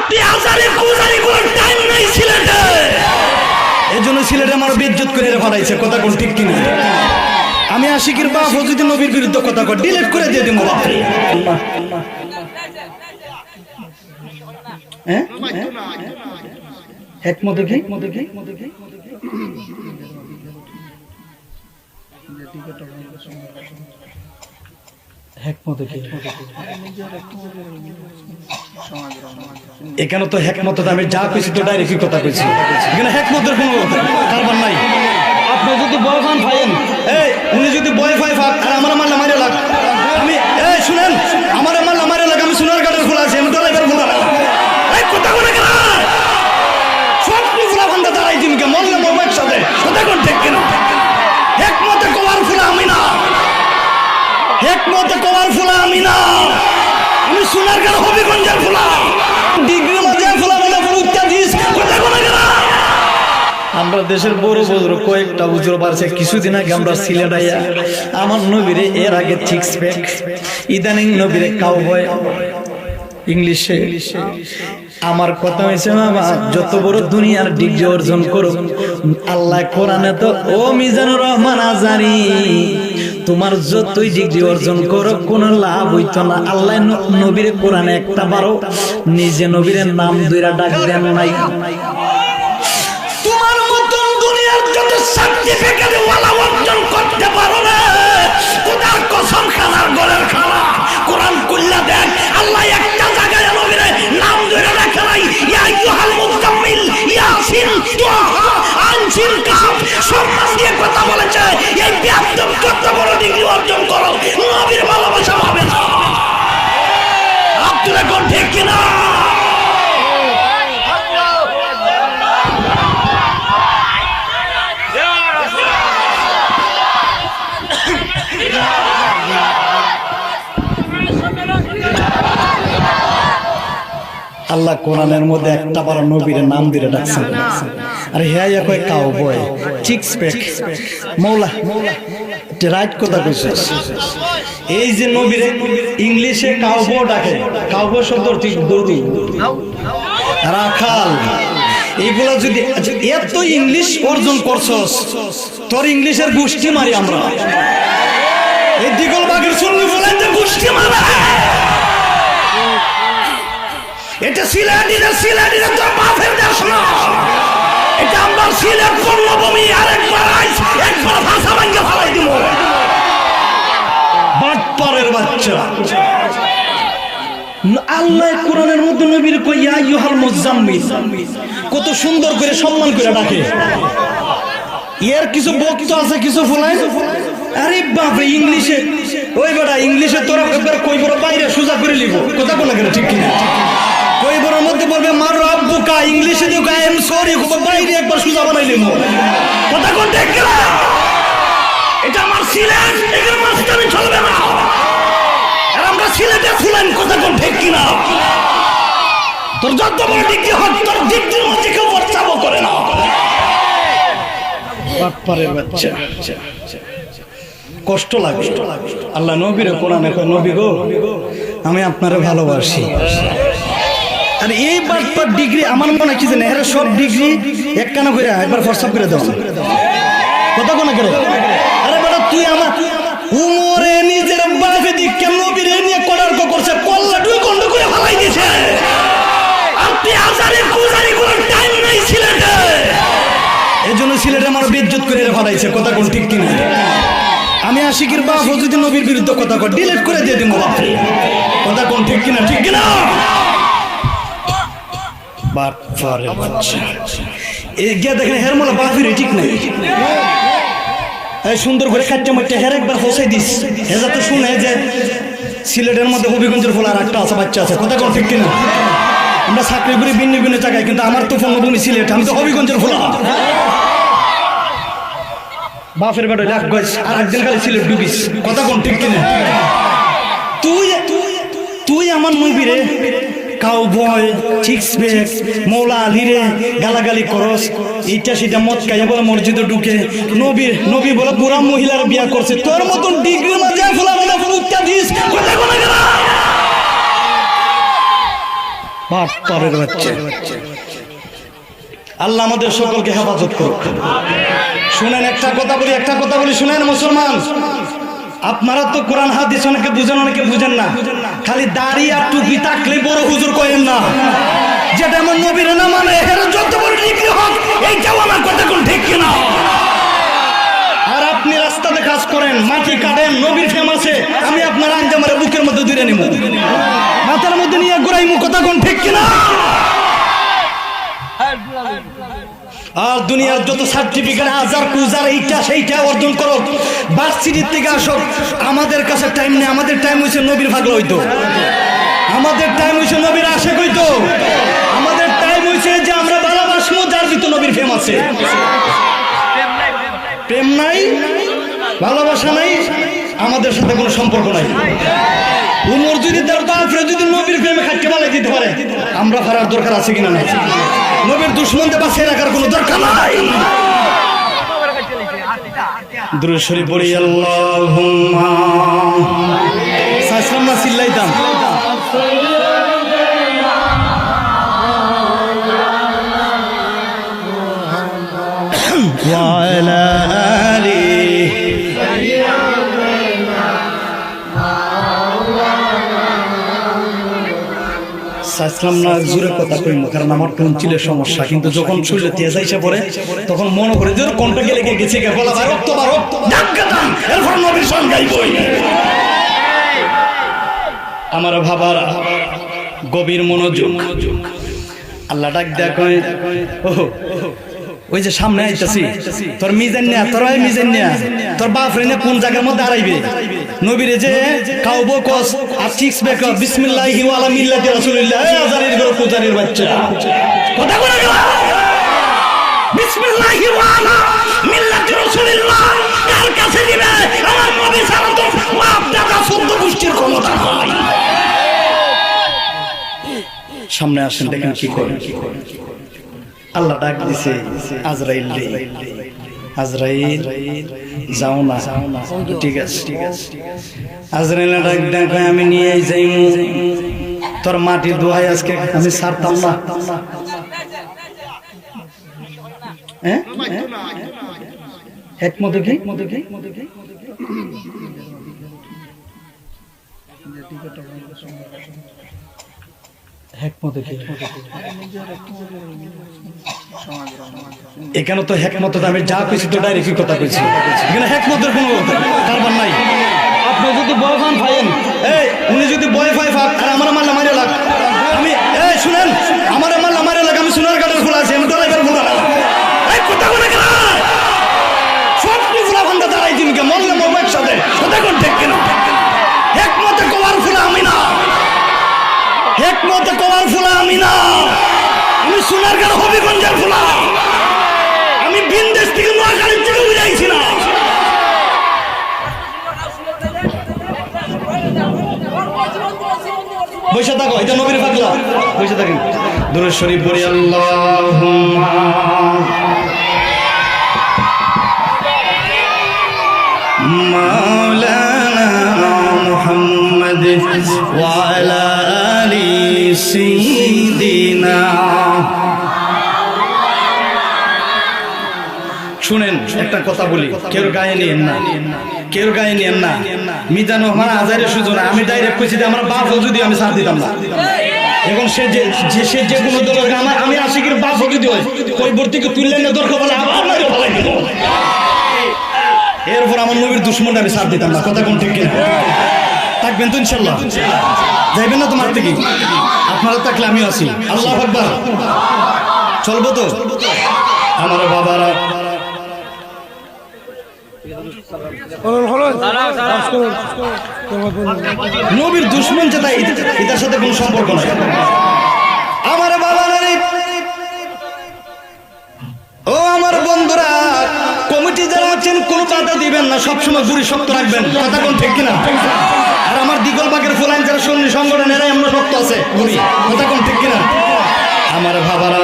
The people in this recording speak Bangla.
আপনি আজারি কুজারি কোনো টাইম নাই সিলেটে। এজন্য সিলেটে আমার বেইজ্জত করে ফেলাইছে, কথা কোন ঠিক কিনা? আমি আশিকের বাপ ও যদি নবীর বিরুদ্ধে কথা কয় ডিলিট করে দিয়ে দিব বাপ। হ্যাঁ একমত কি এখানে তো হেকমত আমি যা কইছি তো ডাইরেক্ট কথা কইছি, এখানে হেকমতের কোনো কারবার নাই। আপনি যদি বয় পান পাইেন, এই উনি যদি বয় পাই ফাক আর আমার মারলে মারে লাগ, আমি এই শুনেন আমার মারলে মারে লাগ, আমি সোনার কাঠের খোলা আছি, আমি ডরাইবার খোলা না। এই কথা বলে কেন সব খোলা বান্ধা দাঁড়াই দিনকে মরলে মরবো একসাথে, কথা কোন ঠিক কিনা? হেকমতে কবার খোলা আমি না, হেকমতে কবার খোলা আমি না, আমি সোনার কাঠ হবিগঞ্জের খোলা, ডিগ্রি মজার খোলা বলে উত্তর দিস, কথা বলে কেন? আমরা দেশের বড় বড় কয়েকটা বুঝর পারছে। কিছুদিন আগে আমরা সিলেট আইয়া আমার নবীরে এর আগে সিক্স প্যাক, ইদানিং নবীরে কাউবয় ইংলিশে। আমার কথা হয়েছে বাবা যত বড় দুনিয়ার ডিগ্রি অর্জন করো আল্লাহ কোরআনে তো ও মিজানুর রহমান আজারি তোমার যতই ডিগ্রি অর্জন করো কোনো লাভ হইতো না। আল্লাহ নবীরে কোরআনে একটা বারো নিজে নবীরে নাম দুইরা ডাক দেন নাই। তোমার মতন দুনিয়ার যত সার্টিফিকেট ওয়ালা অর্জন করতে পারো না, খোদার কসম খানার গলের খানা কোরআন কুল্লা দেন আল্লাহ একটা জায়গায় নবীরে নাম ধরে রাখে নাই। ইয়া আইয়ুহাল মুজাম্মিল ইয়াসিন তাহা আনজিল কাফ সম্মান দিয়ে কথা বলেছে। এই ব্যাপক কত বড় ডিগ্রি অর্জন করো নবীর ভালোবাসা পাবে না। আপনারা কোন ঠিক কিনা? আল্লাহ কোরআনের মধ্যে একটা বড় নবীর নাম দিয়ে ডাকছেন। আরে হ্যাঁ কয় কাউবয় সিক্স প্যাক মৌলা রাইট কথা কইছিস। এই যে নবীর ইংলিশে কাউবয় ডাকে, কাউবয় শব্দ ঠিক দড়ি রাখাল। এইগুলা যদি এত ইংলিশ অর্জন করছস তোর ইংলিশের গোষ্ঠী মারি আমরা। এই দিগল বাগের শুনলি বলেন যে গোষ্ঠী মারা। এটা সিলেটিরা তোর বাপের দেশ না, এটা আমরা সিলেট পূর্ণভূমি। আরেকবার একবার ভাষা ভাঙ্গে ফালাই দিব বাটপারের বাচ্চা। আল্লাহ কোরআনের মধ্যে নবীর কই ইয়া আইয়ুহাল মুজাম্মিল কত সুন্দর করে সম্মান করে ডাকে। এর কিছু বক্ত আছে কিছু ফুলাই। আরে বাপরে ইংলিশে ওই বেটা ইংলিশে তোরা একবার কই বড় বাইরে সোজা করে লিব, কথা বলা কেন ঠিক কিনা? কই বড়র মধ্যে বলবে মার রাব্বুকা, ইংলিশে দিও আই এম সরি, বাইরে একবার সোজা বানাই লিব, কথা কোন ঠিক কিনা? এটা আমার সিলেট, এর মাঝখানে চলবে না। আর আমরা সিলেটে ফুলেন, কথা কোন ঠিক কিনা? তোর যত বড় ডিগ্রি হোক তোর ডিগ্রির মধ্যে কেউ বর্ষাবো করে না। বাটপারের বাচ্চা কষ্ট লাগে। আল্লাহ নবীর কোরআনে কয় নবী গো আমি আপনারে ভালোবাসি। আর এই বাটপার ডিগ্রি আমার মনে কি জানে এর সব ডিগ্রি এক কানা করে একবার ফরসাপ করে দাও, কথা কোন করে? আরে বেটা তুই আমার উমরে নিজের বাপে দিক কেন নবীরে নিয়ে কটার্ক করছে, কল্লা তুই কন্ড করে ফালাই দিয়েছে। আপনি আজারি কুজারি কোনো টাইম নাই সিলেটে। এজন্য সিলেটে আমার বেইজ্জত করে ফেলাইছে, কথা কোন ঠিক কিনা? আমি আশিকের বাপ ও যদি নবীর বিরুদ্ধে কথা কয় ডিলিট করে দিয়ে দিব বাপ, কথা কোন ঠিক কিনা? ঠিক কিনা? বাটপারের বাচ্চা এই গিয়া দেখেন হের মোলা বাপের ঠিক নাই। এই সুন্দর করে কাটতে মারতে হের একবার হোসাই দিস, হে যাতে শুনে যে সিলেটের মধ্যে হবিগঞ্জের ফোলা আর একটা আছে বাচ্চা আছে, কথা কোন ঠিক কিনা? আমরা চাকরি করি ভিন্ন ভিন্ন জায়গায়, কিন্তু আমার তো পূর্ণভূমি সিলেট, আমি তো হবিগঞ্জের ফোলা। বাপের বেটা লাখ গজ আর একদিন খালি সিলেট ডুবিস, কথা কোন ঠিক কিনা? তুই আমার নবীরে কাউবয় সিক্স প্যাক মৌলা আলীরে গালাগালি করস, এইটা সেটা মদ খাইয়া বলে মসজিদে ঢুকে নবী বলে বুড়া মহিলার বিয়া করছে। তোর মতন ডিগ্রি মাঝে ফোলা বলে উত্তর দিস, কথা কোন? বাটপারের বাচ্চা। আল্লাহ আমাদের সকলকে হেফাজত করুক। শুনেন একটা কথা বলি শুনেন মুসলমান, আপনারা তো কোরআন হাদিস অনেকে বুঝেন অনেকে বুঝেন না। খালি দাড়ি আর টুপি থাকলে বড় হুজুর করেন না। যেটা আমার নবীর না মানে এর যত বড় ডিগ্রি হোক এইটাও আমার কথা কোন ঠিক কিনা। আর আপনি রাস্তাতে কাজ করেন, মাটি কাটেন, নবীর ফেমাসে আমি আপনার আঞ্জামারে বুকের মধ্যে ধরে নিব, মাথার মধ্যে নিয়ে ঘুরাইমু, কথা কোন ঠিক কিনা। আর দুনিয়ার যত সার্টিফিকেট হাজার কুজার এইটা সেইটা অর্জন করো, ভার্সিটির থেকে আসো, আমাদের কাছে টাইম নেই। আমাদের টাইম হইছে নবীর ভাগলা হইতো, আমাদের টাইম হইছে নবীর আশেক হইতো, আমাদের টাইম হইছে যে আমরা ভালোবাসবো যার ভিতর নবীর প্রেম আছে। প্রেম নাই, ভালোবাসা নাই, আমাদের সাথে কোনো সম্পর্ক নাই। উমর যদি তার বাপরে যদি নবীর প্রেমে খাটতে পালাই দিতে পারে, আমরা ফারার দরকার আছে কিনা না? নবীর দুশমনদের বাঁচিয়ে রাখার কোনো দরকার নাই। দুরূদ শরীফ পড়ি আল্লাহুম্মা সাল্লাল্লাহু আলাইহি চিল্লাইতাম ওয়া আলা আলিহি সাইসলাম না জোরে কথা কইম, কারণ আমার টনসিলের সমস্যা। কিন্তু যখন শরীরে তেজ আইসা পড়ে তখন মনে করে যে কোনটা গেলে গেছে কে বলা ভাই রক্ত বার রক্ত ডাক্কাতাম এরপর নবীর সঙ্গ গাইবই। আমার ভাবার গভীর মনোযোগ, আল্লাহ ডাক দেয়া কয় ও ওই যে সামনে আইতাছি, তোর মিজান নিয়া, তোর মিজান নিয়া, তোর বাপ রে কোন জায়গার মধ্যে দাঁড়াইবে, নবীরে যে কাউবো কস আর সিক্স ব্যাক বিসমিল্লাহি ওয়া আলা মিল্লাতি রাসূলিল্লাহ। এই আজারের গরু পূজারির বাচ্চা কথা বলা গেল, বিসমিল্লাহি ওয়া আলা মিল্লাতি রাসূলিল্লাহ কার কাছে দিবে? আমার নবী ছাড়া তো বাপ দাদা সদ্য গোষ্ঠীর ক্ষমতা নাই। সামনে আসেন, দেখেন কি করে। আল্লাহ ডাক দিছে আজরাইল রে, আজরাইল যাও না, ঠিক আছে ঠিক আছে। আজরাইল ডাক দেখায় আমি নিয়ে যাই, তোর মাটির দোহাই আজকে আমি ছাড়তাম না। হ্যাঁ একমতে কি এখানে তো হেকমত আমি যা কইছি তো ডাইরেক্ট কথা কইছি, এখানে হেকমতের কোনো কারবার নাই। আপনি যদি বয় ফান ফাইন, এই উনি যদি বয় ফাই ফাক আর আমার মাল্লা মারে লাগ, আমি এই শুনেন আমার মাল্লা মারে লাগ, আমি সোনার গাড়ির ফুল আছে, আমি ডরাইবার ফুল না। এই কথা বলে গেল সব ফুলা ভান্ডা দাঁড়াই দিনকে মরলে মরবো একসাথে, কথা কোন ঠিক কিনা। হেকমতে কোয়ার ফুলা আমি না, হেকমতে কোয়ার ফুলা আমি না, আমি সোনারগাঁও হবিগঞ্জের ফুলা, আমি বিন্দেশ থেকে নোয়াখালীর থেকে বুঝাইছি না। বসে থাকো, এটা নবীর পাগলা, বসে থাকেন। দুরূদ শরীফ পড়ি আল্লাহুম্মা মাওলানা মুহাম্মদ ওয়া আলা আলি সাইয়্যিদিনা। শুনেন একটা কথা বলি, কেউ গায়ে নিয়েন না, কেউ গায়ে নিয়েন না। মিজান রহমান আজারের সুযোগ, আমি ডাইরেক্ট কইছি যে আমার বাপ যদি আমি সাথ দিতাম না। এখন সে যে কোনো দলের আমি আশিকের বাপ যদি হয় ওই ভর্তিকে তুললেন না দরকার বলে আবার মারে ফেলাই দিত, এরপর আমার নবীর দুশমনটা আমি সাথ দিতাম না, কথা কোন ঠিক কিনা। থাকবেন তো ইনশাল্লাহ, যাইবেন না তোমার থেকে, আপনারা থাকলে আমিও আছি। আল্লাহু আকবার, চলবো তো আমার বাবারা। নবীর দুশমন যেটা এটার সাথে কোনো সম্পর্ক নাই। আমার বাবারা ও আমার বন্ধুরা, কমিটি যারা আছেন কোনো বাধা দিবেন না, সবসময় গুড়ি শক্ত রাখবেন, কথা কোন ঠিক কিনা। আর আমার দিগলবাগের ফুলাইন যারা সন্নি সংগঠন এরাই আমরা শক্ত আছে গুড়ি, কথা কোন ঠিক কিনা। আমার বাবারা